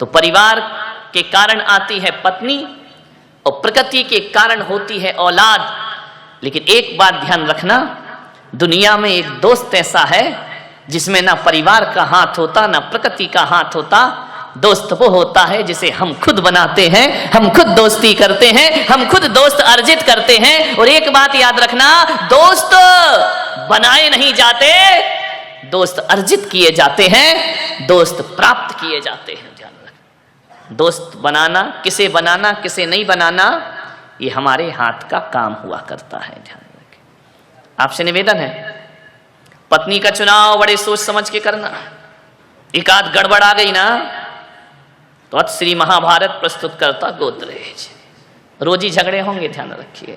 तो परिवार के कारण आती है पत्नी और प्रकृति के कारण होती है औलाद। लेकिन एक बात ध्यान रखना, दुनिया में एक दोस्त ऐसा है जिसमें ना परिवार का हाथ होता ना प्रकृति का हाथ होता। दोस्त वो होता है जिसे हम खुद बनाते हैं, हम खुद दोस्ती करते हैं, हम खुद दोस्त अर्जित करते हैं। और एक बात याद रखना, दोस्त बनाए नहीं जाते, दोस्त अर्जित किए जाते हैं, दोस्त प्राप्त किए जाते हैं। ध्यान रखना, दोस्त बनाना, किसे नहीं बनाना, ये हमारे हाथ का काम हुआ करता है। ध्यान रखें। आपसे निवेदन है, पत्नी का चुनाव बड़े सोच समझ के करना। एक आध गड़बड़ आ गई ना तो अत श्री महाभारत प्रस्तुत करता गोदरेज, रोजी झगड़े होंगे। ध्यान रखिए।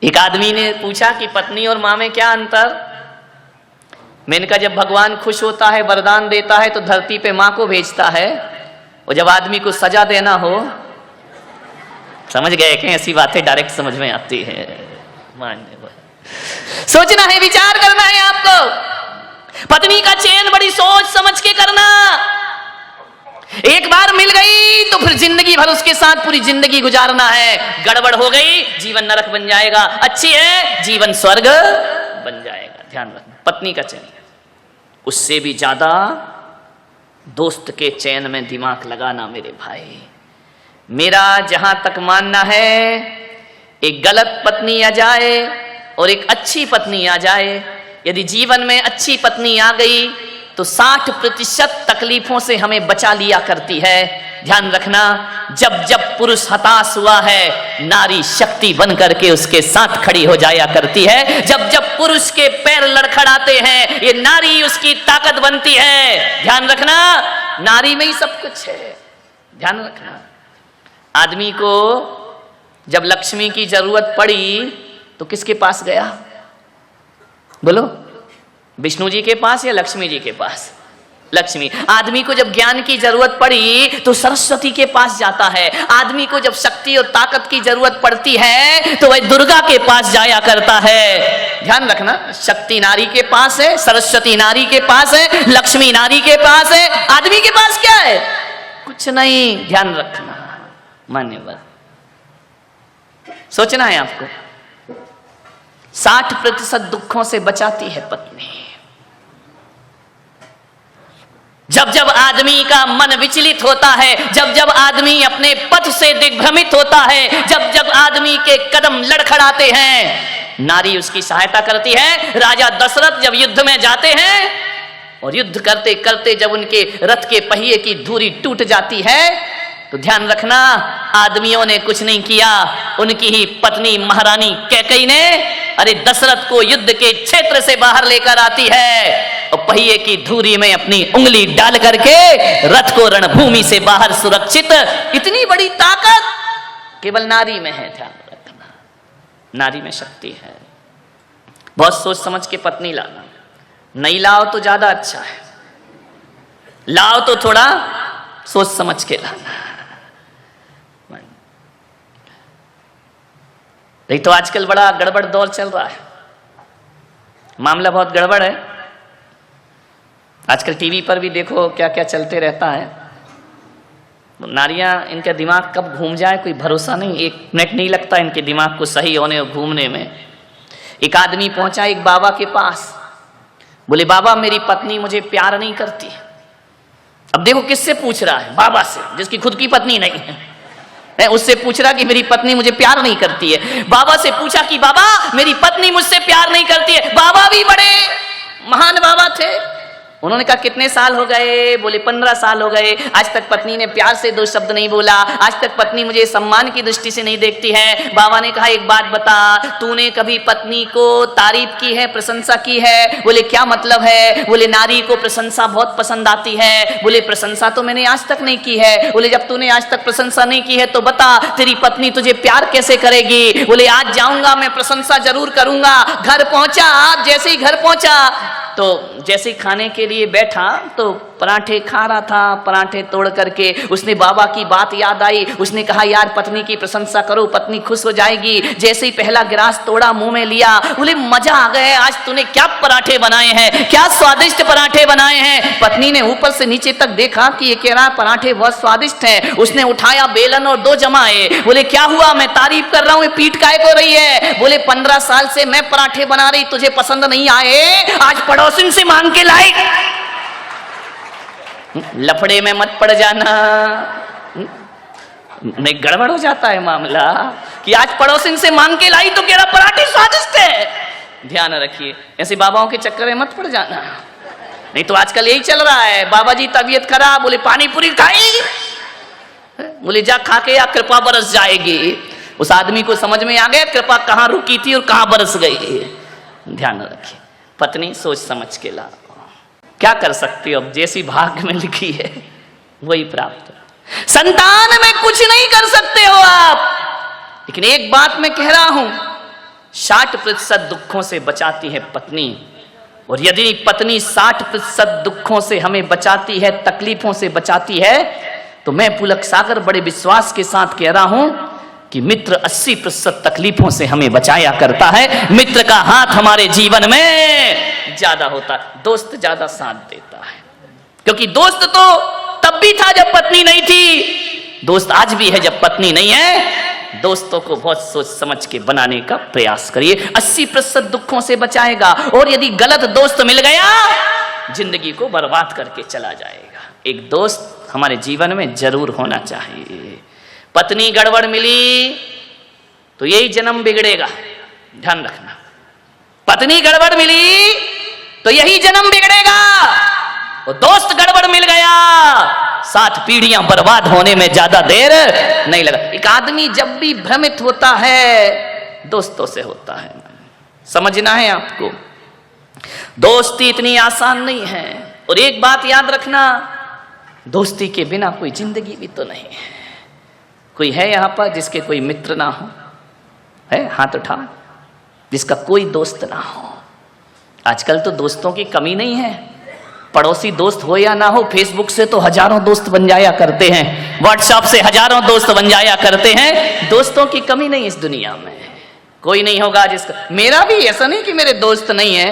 एक आदमी ने पूछा कि पत्नी और मां में क्या अंतर। मैंने कहा, जब भगवान खुश होता है, वरदान देता है तो धरती पे मां को भेजता है, और जब आदमी को सजा देना हो, समझ गए कि ऐसी बातें डायरेक्ट समझ में आती है। सोचना है, विचार करना है आपको। पत्नी का चयन बड़ी सोच समझ के करना। एक बार मिल गई तो फिर जिंदगी भर उसके साथ पूरी जिंदगी गुजारना है। गड़बड़ हो गई, जीवन नरक बन जाएगा। अच्छी है, जीवन स्वर्ग बन जाएगा। ध्यान रखना, पत्नी का चयन। उससे भी ज्यादा दोस्त के चयन में दिमाग लगाना मेरे भाई। मेरा जहां तक मानना है, एक गलत पत्नी आ जाए और एक अच्छी पत्नी आ जाए, यदि जीवन में अच्छी पत्नी आ गई तो 60% तकलीफों से हमें बचा लिया करती है। ध्यान रखना, जब जब पुरुष हताश हुआ है, नारी शक्ति बन करके उसके साथ खड़ी हो जाया करती है। जब जब पुरुष के पैर लड़खड़ाते हैं, ये नारी उसकी ताकत बनती है। ध्यान रखना, नारी में ही सब कुछ है। ध्यान रखना, आदमी को जब लक्ष्मी की जरूरत पड़ी तो किसके पास गया? बोलो, विष्णु जी के पास या लक्ष्मी जी के पास? लक्ष्मी। आदमी को जब ज्ञान की जरूरत पड़ी तो सरस्वती के पास जाता है। आदमी को जब शक्ति और ताकत की जरूरत पड़ती है तो वह दुर्गा के पास जाया करता है। ध्यान रखना, शक्ति नारी के पास है, सरस्वती नारी के पास है, लक्ष्मी नारी के पास है। आदमी के पास क्या है? कुछ नहीं। ध्यान रखना, मान्यवर। सोचना है आपको, 60% दुखों से बचाती है पत्नी। जब जब आदमी का मन विचलित होता है, जब जब आदमी अपने पथ से दिग्भ्रमित होता है, जब जब आदमी के कदम लड़खड़ाते हैं, नारी उसकी सहायता करती है। राजा दशरथ जब युद्ध में जाते हैं और युद्ध करते करते जब उनके रथ के पहिए की धुरी टूट जाती है तो ध्यान रखना, आदमियों ने कुछ नहीं किया, उनकी ही पत्नी महारानी कैकेयी ने अरे दशरथ को युद्ध के क्षेत्र से बाहर लेकर आती है और पहिए की धुरी में अपनी उंगली डाल करके रथ को रणभूमि से बाहर सुरक्षित। इतनी बड़ी ताकत केवल नारी में है। ध्यान रखना, नारी में शक्ति है। बहुत सोच समझ के पत्नी लाना। नहीं लाओ तो ज्यादा अच्छा है, लाओ तो थोड़ा सोच समझ के लाना। नहीं तो आजकल बड़ा गड़बड़ दौर चल रहा है, मामला बहुत गड़बड़ है। आजकल टीवी पर भी देखो क्या क्या चलते रहता है। नारियां, इनका दिमाग कब घूम जाए कोई भरोसा नहीं। एक मिनट नहीं लगता इनके दिमाग को सही होने और घूमने में। एक आदमी पहुंचा एक बाबा के पास, बोले बाबा मेरी पत्नी मुझे प्यार नहीं करती। अब देखो किससे पूछ रहा है? बाबा से, जिसकी खुद की पत्नी नहीं है। उससे पूछ रहा कि मेरी पत्नी मुझे प्यार नहीं करती है। बाबा से पूछा कि बाबा मेरी पत्नी मुझसे प्यार नहीं करती है। बाबा भी बड़े महान बाबा थे। उन्होंने कहा कितने साल हो गए? बोले 15 साल हो गए। आज तक पत्नी ने प्यार से 2 शब्द नहीं बोला। आज तक पत्नी मुझे सम्मान की दृष्टि से नहीं देखती है। बाबा ने कहा एक बात बता, तूने कभी पत्नी को तारीफ की है, प्रशंसा की है? बोले क्या मतलब है? बोले नारी को प्रशंसा बहुत पसंद आती है। बोले प्रशंसा तो मैंने आज तक नहीं की है। बोले जब तूने आज तक प्रशंसा नहीं की है तो बता तेरी पत्नी तुझे प्यार कैसे करेगी? बोले आज जाऊंगा मैं, प्रशंसा जरूर करूंगा। घर पहुंचा, जैसे ही घर पहुंचा तो जैसे ही खाने के लिए बैठा तो पराठे खा रहा था, पराठे तोड़ करके उसने बाबा की बात याद आई। उसने कहा यार पत्नी की प्रशंसा करो, पत्नी खुश हो जाएगी। जैसे ही पहला गिलास तोड़ा, मुंह में लिया, बोले मजा आ गया, आज तूने क्या पराठे बनाए हैं, क्या स्वादिष्ट पराठे बनाए हैं। पत्नी ने ऊपर से नीचे तक देखा कि ये कह रहा पराठे बहुत स्वादिष्ट हैं। उसने उठाया बेलन और 2 जमाए। बोले क्या हुआ, मैं तारीफ कर रहा हूं, पीठ काय को रही है। बोले 15 साल से मैं पराठे बना रही, तुझे पसंद नहीं आए, आज पड़ोसिन से मांग के लाई। लफड़े में मत पड़ जाना, नहीं गड़बड़ हो जाता है मामला कि आज पड़ोसिन से मांग के लाई तो कह रहा पराठे स्वादिष्ट है। ध्यान रखिए, ऐसे बाबाओं के चक्कर में मत पड़ जाना, नहीं तो आजकल यही चल रहा है। बाबा जी तबीयत खराब, बोले पानी पूरी खाई, बोले जा खा के या कृपा बरस जाएगी। उस आदमी को समझ में आ गया कृपा कहाँ रुकी थी और कहाँ बरस गई। ध्यान रखिए, पत्नी सोच समझ के ला, क्या कर सकती हो, अब जैसी भाग्य में लिखी है वही प्राप्त। संतान में कुछ नहीं कर सकते हो आप, लेकिन एक बात मैं कह रहा हूं, 60% दुखों से बचाती है पत्नी। और यदि पत्नी 60% दुखों से हमें बचाती है, तकलीफों से बचाती है, तो मैं पुलक सागर बड़े विश्वास के साथ कह रहा हूं कि मित्र 80% तकलीफों से हमें बचाया करता है। मित्र का हाथ हमारे जीवन में ज्यादा होता है, दोस्त ज्यादा साथ देता है। क्योंकि दोस्त तो तब भी था जब पत्नी नहीं थी, दोस्त आज भी है जब पत्नी नहीं है। दोस्तों को बहुत सोच समझ के बनाने का प्रयास करिए, 80% दुखों से बचाएगा। और यदि गलत दोस्त मिल गया, जिंदगी को बर्बाद करके चला जाएगा। एक दोस्त हमारे जीवन में जरूर होना चाहिए। पत्नी गड़बड़ मिली तो यही जन्म बिगड़ेगा, ध्यान रखना। पत्नी गड़बड़ मिली तो यही जन्म बिगड़ेगा, और दोस्त गड़बड़ मिल गया, 7 पीढ़ियां बर्बाद होने में ज्यादा देर नहीं लगा। एक आदमी जब भी भ्रमित होता है, दोस्तों से होता है। समझना है आपको, दोस्ती इतनी आसान नहीं है। और एक बात याद रखना, दोस्ती के बिना कोई जिंदगी भी तो नहीं है। कोई है यहां पर जिसके कोई मित्र ना हो? है? हाथ उठा, जिसका कोई दोस्त ना हो। आजकल तो दोस्तों की कमी नहीं है, पड़ोसी दोस्त हो या ना हो, फेसबुक से तो हजारों दोस्त बन जाया करते हैं, व्हाट्सएप से हजारों दोस्त बन जाया करते हैं। दोस्तों की कमी नहीं इस दुनिया में, कोई नहीं होगा जिसका। मेरा भी ऐसा नहीं कि मेरे दोस्त नहीं है,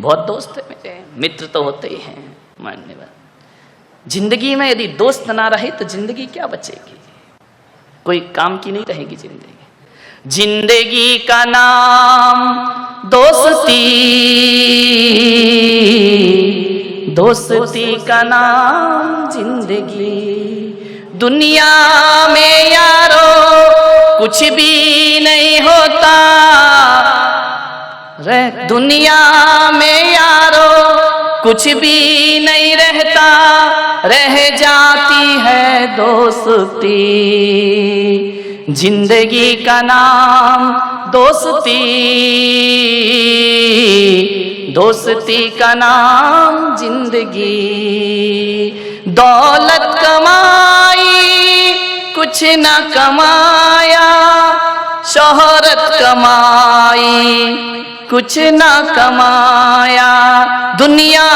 बहुत दोस्त है मेरे, मित्र तो होते ही हैं, मानने वाले। जिंदगी में यदि दोस्त ना रहे तो जिंदगी क्या बचेगी, कोई काम की नहीं रहेगी जिंदगी। जिंदगी का नाम दोस्ती, दोस्ती का नाम जिंदगी। दुनिया में यारो कुछ भी नहीं होता रे, दुनिया में यारो कुछ भी नहीं रहता, रह जाती है दोस्ती। जिंदगी का नाम दोस्ती, दोस्ती का नाम जिंदगी। दौलत कमाई कुछ न कमाया, शोहरत कमाई कुछ न कमाया, दुनिया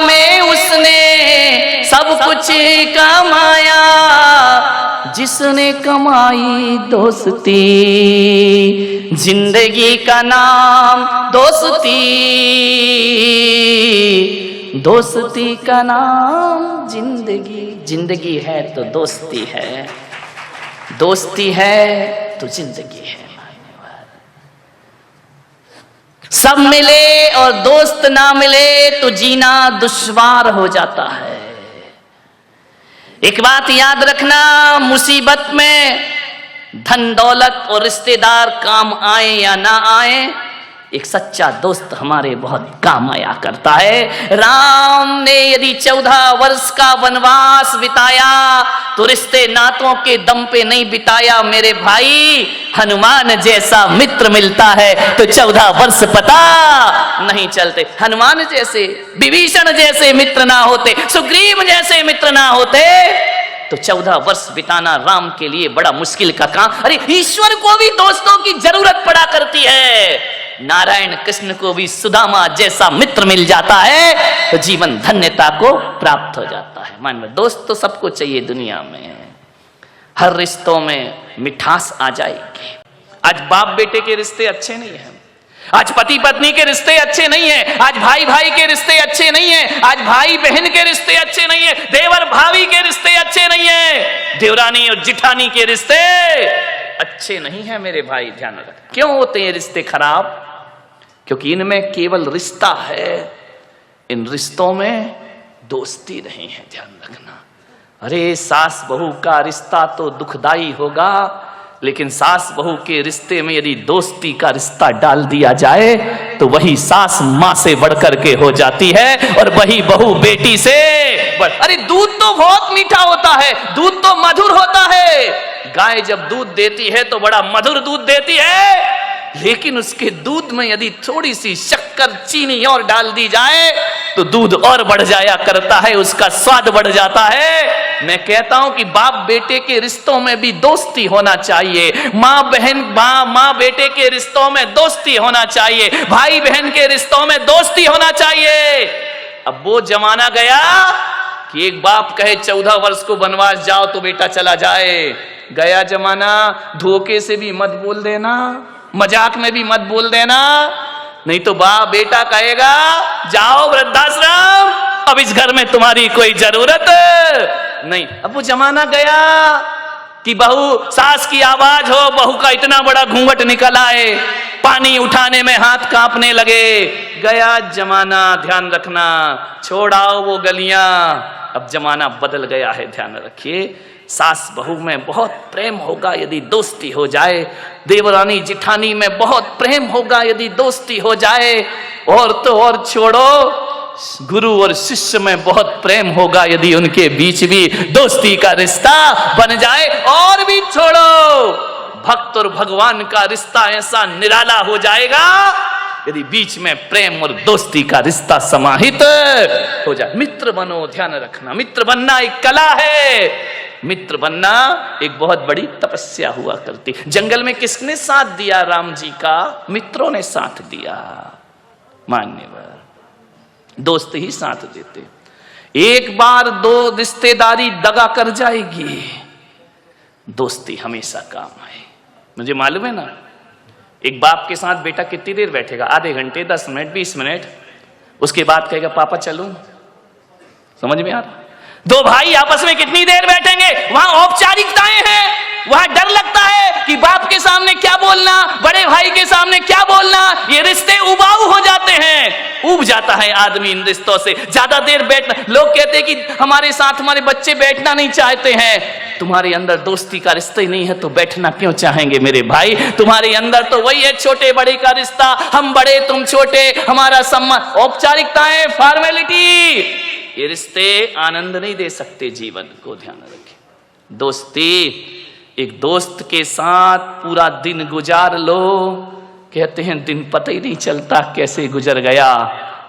में उसने सब कुछ कमाया, जिसने कमाई दोस्ती। जिंदगी का नाम दोस्ती, दोस्ती का नाम जिंदगी। जिंदगी है तो दोस्ती है, दोस्ती है तो जिंदगी है। सब मिले और दोस्त ना मिले तो जीना दुश्वार हो जाता है। एक बात याद रखना, मुसीबत में धन दौलत और रिश्तेदार काम आए या ना आए, एक सच्चा दोस्त हमारे बहुत काम आया करता है। राम ने यदि 14 वर्ष का वनवास बिताया तो रिश्ते नातों के दम पे नहीं बिताया मेरे भाई। हनुमान जैसा मित्र मिलता है तो 14 वर्ष पता नहीं चलते। हनुमान जैसे, विभीषण जैसे मित्र ना होते, सुग्रीव जैसे मित्र ना होते तो 14 वर्ष बिताना राम के लिए बड़ा मुश्किल का काम। अरे ईश्वर को भी दोस्तों की जरूरत पड़ा करती है। नारायण कृष्ण को भी सुदामा जैसा मित्र मिल जाता है तो जीवन धन्यता को प्राप्त हो जाता है। मान लो दोस्त तो सबको चाहिए दुनिया में, हर रिश्तों में मिठास आ जाएगी। आज बाप बेटे के रिश्ते अच्छे नहीं हैं, आज पति पत्नी के रिश्ते अच्छे नहीं हैं, आज भाई भाई के रिश्ते अच्छे नहीं हैं, आज भाई बहन के रिश्ते अच्छे नहीं हैं, देवर भाभी के रिश्ते अच्छे नहीं हैं, देवरानी और जिठानी के रिश्ते अच्छे नहीं हैं। मेरे भाई ध्यान रख, क्यों होते हैं रिश्ते खराब? क्योंकि इनमें केवल रिश्ता है, इन रिश्तों में दोस्ती नहीं है। ध्यान रखना। अरे सास बहू का रिश्ता तो दुखदाई होगा, लेकिन सास बहू के रिश्ते में यदि दोस्ती का रिश्ता डाल दिया जाए तो वही सास मां से बढ़कर के हो जाती है और वही बहू बेटी से अरे दूध तो बहुत मीठा होता है, दूध तो मधुर होता है। गाय जब दूध देती है तो बड़ा मधुर दूध देती है, लेकिन उसके दूध में यदि थोड़ी सी शक्कर चीनी और डाल दी जाए तो दूध और बढ़ जाया करता है, उसका स्वाद बढ़ जाता है। मैं कहता हूं कि बाप बेटे के रिश्तों में भी दोस्ती होना चाहिए, माँ बहन माँ बेटे के रिश्तों में दोस्ती होना चाहिए, भाई बहन के रिश्तों में दोस्ती होना चाहिए। अब वो जमाना गया कि एक बाप कहे 14 वर्ष को वनवास जाओ तो बेटा चला जाए। गया जमाना। धोखे से भी मत बोल देना, मजाक में भी मत बोल देना, नहीं तो बाप बेटा कहेगा जाओ वृद्धाश्रम, अब इस घर में तुम्हारी कोई जरूरत नहीं। अब वो जमाना गया कि बहू सास की आवाज हो, बहू का इतना बड़ा घूंघट निकल आए, पानी उठाने में हाथ कांपने लगे। गया जमाना। ध्यान रखना, छोड़ाओ वो गलियां। अब जमाना बदल गया है, ध्यान रखिए। सास बहू में बहुत प्रेम होगा यदि दोस्ती हो जाए, देवरानी जिठानी में बहुत प्रेम होगा यदि दोस्ती हो जाए, और तो और छोड़ो गुरु और शिष्य में बहुत प्रेम होगा यदि उनके बीच भी दोस्ती का रिश्ता बन जाए, और भी छोड़ो भक्त और भगवान का रिश्ता ऐसा निराला हो जाएगा यदि बीच में प्रेम और दोस्ती का रिश्ता समाहित हो जाए। मित्र बनो। ध्यान रखना, मित्र बनना एक कला है, मित्र बनना एक बहुत बड़ी तपस्या हुआ करती। जंगल में किसने साथ दिया? राम जी का मित्रों ने साथ दिया। मान्यवर दोस्त ही साथ देते। एक बार दो रिश्तेदारी दगा कर जाएगी, दोस्ती हमेशा काम है। मुझे मालूम है ना, एक बाप के साथ बेटा कितनी देर बैठेगा? आधे घंटे, 10 मिनट, 20 मिनट। उसके बाद कहेगा पापा चलूं? समझ में आ रहा? दो भाई आपस में कितनी देर बैठेंगे? वहां औपचारिकताएं हैं, वहां डर लगता है कि बाप के सामने क्या बोलना, बड़े भाई के सामने क्या बोलना। ये रिश्ते उबाऊ हो जाते हैं, उब जाता है आदमी इन रिश्तों से। ज्यादा देर बैठना, लोग कहते हैं कि हमारे साथ हमारे बच्चे बैठना नहीं चाहते हैं। तुम्हारे अंदर दोस्ती का रिश्ता ही नहीं है तो बैठना क्यों चाहेंगे मेरे भाई? तुम्हारे अंदर तो वही है छोटे बड़े का रिश्ता, हम बड़े तुम छोटे, हमारा सम्मान। औपचारिकताएं, फॉर्मेलिटी, ये रिश्ते आनंद नहीं दे सकते जीवन को। ध्यान रखें। दोस्ती, एक दोस्त के साथ पूरा दिन गुजार लो, कहते हैं दिन पता ही नहीं चलता कैसे गुजर गया।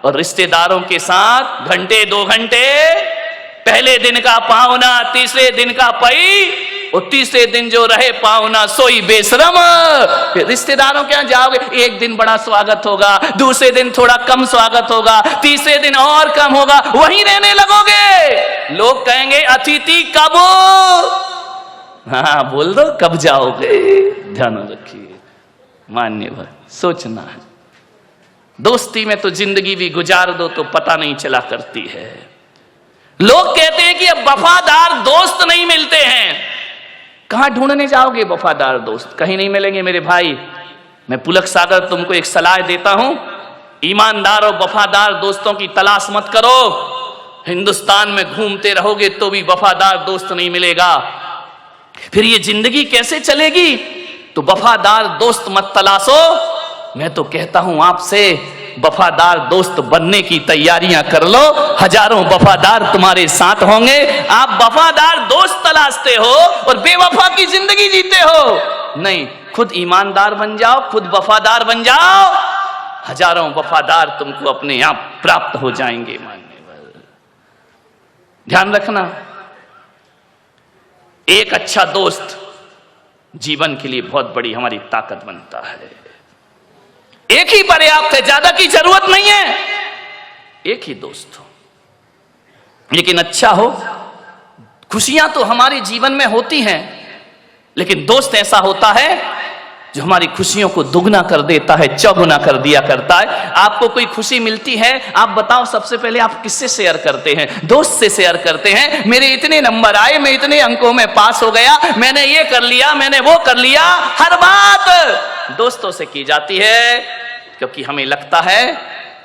और रिश्तेदारों के साथ घंटे 2 घंटे, पहले दिन का पाहुना, तीसरे दिन का पई, और तीसरे दिन जो रहे पाहुना सोई बेशरम। रिश्तेदारों के यहाँ जाओगे, एक दिन बड़ा स्वागत होगा, दूसरे दिन थोड़ा कम स्वागत होगा, तीसरे दिन और कम होगा, वहीं रहने लगोगे। लोग कहेंगे अतिथि कब? हाँ बोल दो कब जाओगे। ध्यान रखिए, मान्यवर सोचना है। दोस्ती में तो जिंदगी भी गुजार दो तो पता नहीं चला करती है। लोग कहते हैं कि अब वफादार दोस्त नहीं मिलते हैं। कहां ढूंढने जाओगे वफादार दोस्त? कहीं नहीं मिलेंगे मेरे भाई। मैं पुलक सागर तुमको एक सलाह देता हूं, ईमानदार और वफादार दोस्तों की तलाश मत करो। हिंदुस्तान में घूमते रहोगे तो भी वफादार दोस्त नहीं मिलेगा, फिर ये जिंदगी कैसे चलेगी? तो वफादार दोस्त मत तलाशो। मैं तो कहता हूं आपसे, वफादार दोस्त बनने की तैयारियां कर लो। हजारों वफादार तुम्हारे साथ होंगे। आप वफादार दोस्त तलाशते हो और बेवफा की जिंदगी जीते हो। नहीं, खुद ईमानदार बन जाओ, खुद वफादार बन जाओ, हजारों वफादार तुमको अपने आप प्राप्त हो जाएंगे। मान्यवर ध्यान रखना, एक अच्छा दोस्त जीवन के लिए बहुत बड़ी हमारी ताकत बनता है। एक ही पर्याप्त है, ज्यादा की जरूरत नहीं है, एक ही दोस्त हो। लेकिन अच्छा हो, खुशियां तो हमारे जीवन में होती हैं, लेकिन दोस्त ऐसा होता है जो हमारी खुशियों को दुगना कर देता है, चौगुना कर दिया करता है। आपको कोई खुशी मिलती है, आप बताओ सबसे पहले आप किससे शेयर करते हैं? दोस्त से शेयर करते हैं। मेरे इतने नंबर आए, मैं इतने अंकों में पास हो गया, मैंने ये कर लिया, मैंने वो कर लिया। हर बात दोस्तों से की जाती है, क्योंकि हमें लगता है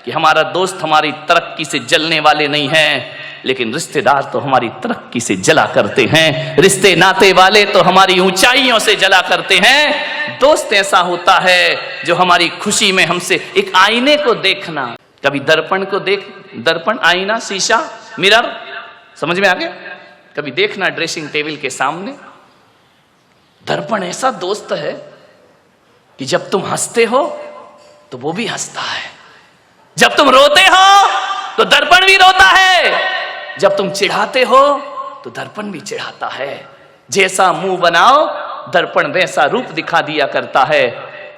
कि हमारा दोस्त हमारी तरक्की से जलने वाले नहीं है, लेकिन रिश्तेदार तो हमारी तरक्की से जला करते हैं, रिश्ते नाते वाले तो हमारी ऊंचाइयों से जला करते हैं। दोस्त ऐसा होता है जो हमारी खुशी में हमसे, एक आईने को देखना, कभी दर्पण को देख, दर्पण, आईना, शीशा, मिरर, समझ में आ गया? कभी देखना ड्रेसिंग टेबल के सामने, दर्पण ऐसा दोस्त है कि जब तुम हंसते हो तो वो भी हंसता है, जब तुम रोते हो तो दर्पण भी रोता है, जब तुम चिढ़ाते हो तो दर्पण भी चिढ़ाता है। जैसा मुंह बनाओ दर्पण वैसा रूप दिखा दिया करता है।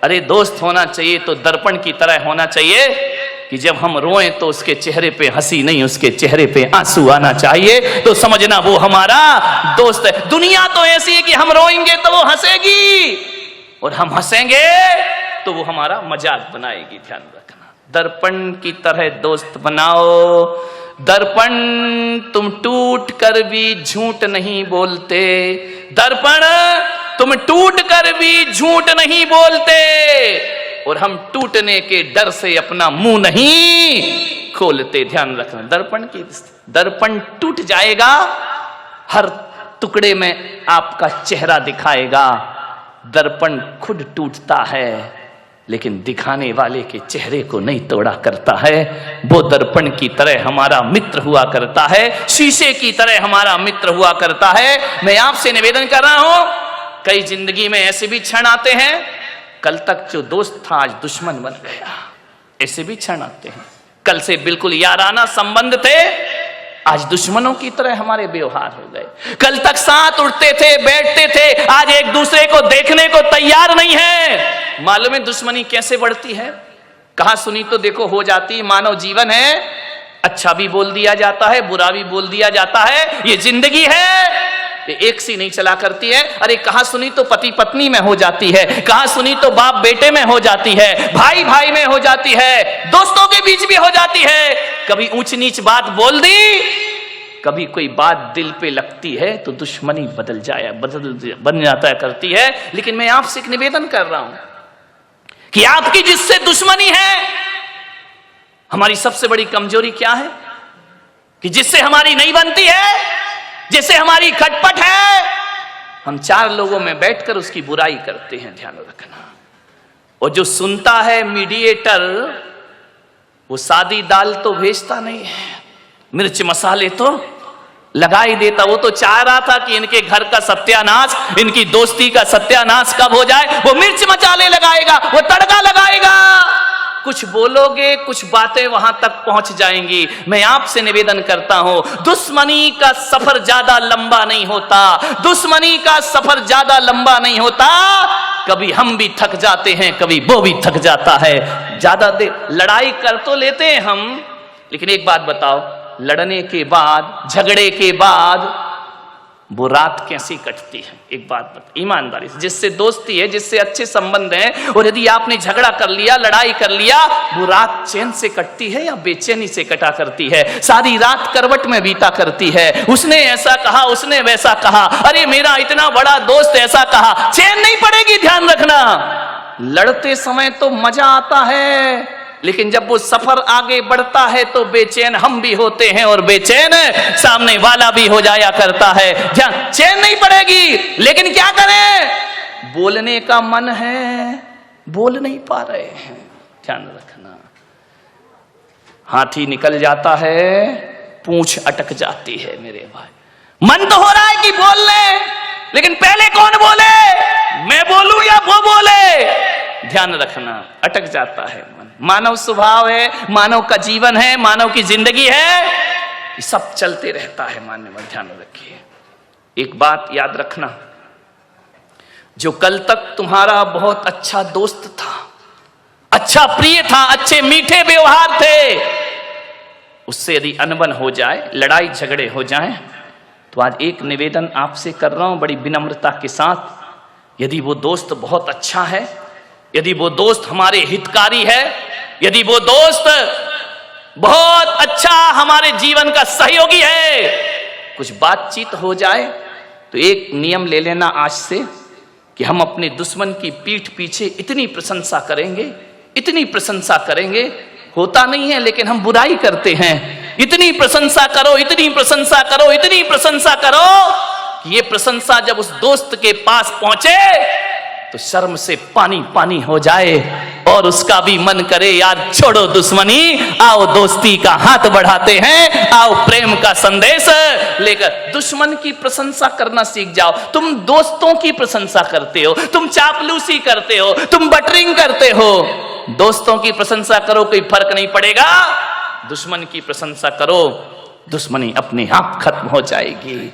अरे दोस्त होना चाहिए तो दर्पण की तरह होना चाहिए कि जब हम रोएं तो उसके चेहरे पे हंसी नहीं, उसके चेहरे पे आंसू आना चाहिए, तो समझना वो हमारा दोस्त है। दुनिया तो ऐसी है कि हम रोएंगे तो वो हंसेगी, और हम हंसेंगे तो वो हमारा मजाक बनाएगी। ध्यान रखना, दर्पण की तरह दोस्त बनाओ। दर्पण तुम टूट कर भी झूठ नहीं बोलते, दर्पण तुम टूट कर भी झूठ नहीं बोलते, और हम टूटने के डर से अपना मुंह नहीं खोलते। ध्यान रखना, दर्पण टूट जाएगा, हर टुकड़े में आपका चेहरा दिखाएगा। दर्पण खुद टूटता है, लेकिन दिखाने वाले के चेहरे को नहीं तोड़ा करता है। वो दर्पण की तरह हमारा मित्र हुआ करता है, शीशे की तरह हमारा मित्र हुआ करता है। मैं आपसे निवेदन कर रहा हूं, कई जिंदगी में ऐसे भी क्षण आते हैं, कल तक जो दोस्त था आज दुश्मन बन गया, ऐसे भी क्षण आते हैं। कल से बिल्कुल याराना संबंध थे, आज दुश्मनों की तरह हमारे व्यवहार हो गए। कल तक साथ उठते थे, बैठते थे, आज एक दूसरे को देखने को तैयार नहीं है। मालूम है दुश्मनी कैसे बढ़ती है? कहा सुनी तो देखो हो जाती। मानव जीवन है, अच्छा भी बोल दिया जाता है, बुरा भी बोल दिया जाता है, ये जिंदगी है, ये एक सी नहीं चला करती है। अरे कहा सुनी तो पति पत्नी में हो जाती है, कहा सुनी तो बाप बेटे में हो जाती है, भाई भाई में हो जाती है, दोस्तों के बीच भी हो जाती है। कभी ऊंच नीच बात बोल दी, कभी कोई बात दिल पे लगती है तो दुश्मनी बन जाता है करती है। लेकिन मैं आपसे एक निवेदन कर रहा हूं कि आपकी जिससे दुश्मनी है, हमारी सबसे बड़ी कमजोरी क्या है? कि जिससे हमारी नहीं बनती है, जिससे हमारी खटपट है, हम चार लोगों में बैठकर उसकी बुराई करते हैं। ध्यान रखना, और जो सुनता है मीडिएटर, वो सादी दाल तो भेजता नहीं है, मिर्च मसाले तो लगा ही देता। वो तो चाह रहा था कि इनके घर का सत्यानाश, इनकी दोस्ती का सत्यानाश कब हो जाए, वो मिर्च मसाले लगाएगा, वो तड़का लगाएगा। कुछ बोलोगे, कुछ बातें वहां तक पहुंच जाएंगी। मैं आपसे निवेदन करता हूं, दुश्मनी का सफर ज्यादा लंबा नहीं होता, दुश्मनी का सफर ज्यादा लंबा नहीं होता। कभी हम भी थक जाते हैं, कभी वो भी थक जाता है। ज्यादा देर लड़ाई कर तो लेते हैं हम, लेकिन एक बात बताओ, लड़ने के बाद, झगड़े के बाद वो रात कैसी कटती है? एक बात बता ईमानदारी से, जिससे दोस्ती है, जिससे अच्छे संबंध हैं, और यदि आपने झगड़ा कर लिया, लड़ाई कर लिया, वो रात चैन से कटती है या बेचैनी से कटा करती है? सारी रात करवट में बीता करती है। उसने ऐसा कहा, उसने वैसा कहा, अरे मेरा इतना बड़ा दोस्त ऐसा कहा, चैन नहीं पड़ेगी। ध्यान रखना, लड़ते समय तो मजा आता है, लेकिन जब वो सफर आगे बढ़ता है तो बेचैन हम भी होते हैं, और बेचैन सामने वाला भी हो जाया करता है। ध्यान, चैन नहीं पड़ेगी, लेकिन क्या करें? बोलने का मन है, बोल नहीं पा रहे हैं। ध्यान रखना, हाथी निकल जाता है, पूंछ अटक जाती है। मेरे भाई, मन तो हो रहा है कि बोल ले, लेकिन पहले कौन बोले, मैं बोलूं या वो बोले? ध्यान रखना, अटक जाता है मन। मानव स्वभाव है, मानव का जीवन है, मानव की जिंदगी है, ये सब चलते रहता है। मानने में ध्यान रखिए, एक बात याद रखना, जो कल तक तुम्हारा बहुत अच्छा दोस्त था, अच्छा प्रिय था, अच्छे मीठे व्यवहार थे, उससे यदि अनबन हो जाए, लड़ाई झगड़े हो जाएं, तो आज एक निवेदन आपसे कर रहा हूं बड़ी विनम्रता के साथ। यदि वो दोस्त बहुत अच्छा है, यदि वो दोस्त हमारे हितकारी है, यदि वो दोस्त बहुत अच्छा हमारे जीवन का सहयोगी है, कुछ बातचीत हो जाए तो एक नियम ले लेना आज से कि हम अपने दुश्मन की पीठ पीछे इतनी प्रशंसा करेंगे, इतनी प्रशंसा करेंगे, होता नहीं है लेकिन हम बुराई करते हैं, इतनी प्रशंसा करो, इतनी प्रशंसा करो, इतनी प्रशंसा करो कि ये प्रशंसा जब उस दोस्त के पास पहुंचे तो शर्म से पानी पानी हो जाए और उसका भी मन करे यार छोड़ो दुश्मनी, आओ दोस्ती का हाथ बढ़ाते हैं, आओ प्रेम का संदेश लेकर। दुश्मन की प्रशंसा करना सीख जाओ। तुम दोस्तों की प्रशंसा करते हो, तुम चापलूसी करते हो, तुम बटरिंग करते हो। दोस्तों की प्रशंसा करो, कोई फर्क नहीं पड़ेगा। दुश्मन की प्रशंसा करो, दुश्मनी अपने आप खत्म हो जाएगी।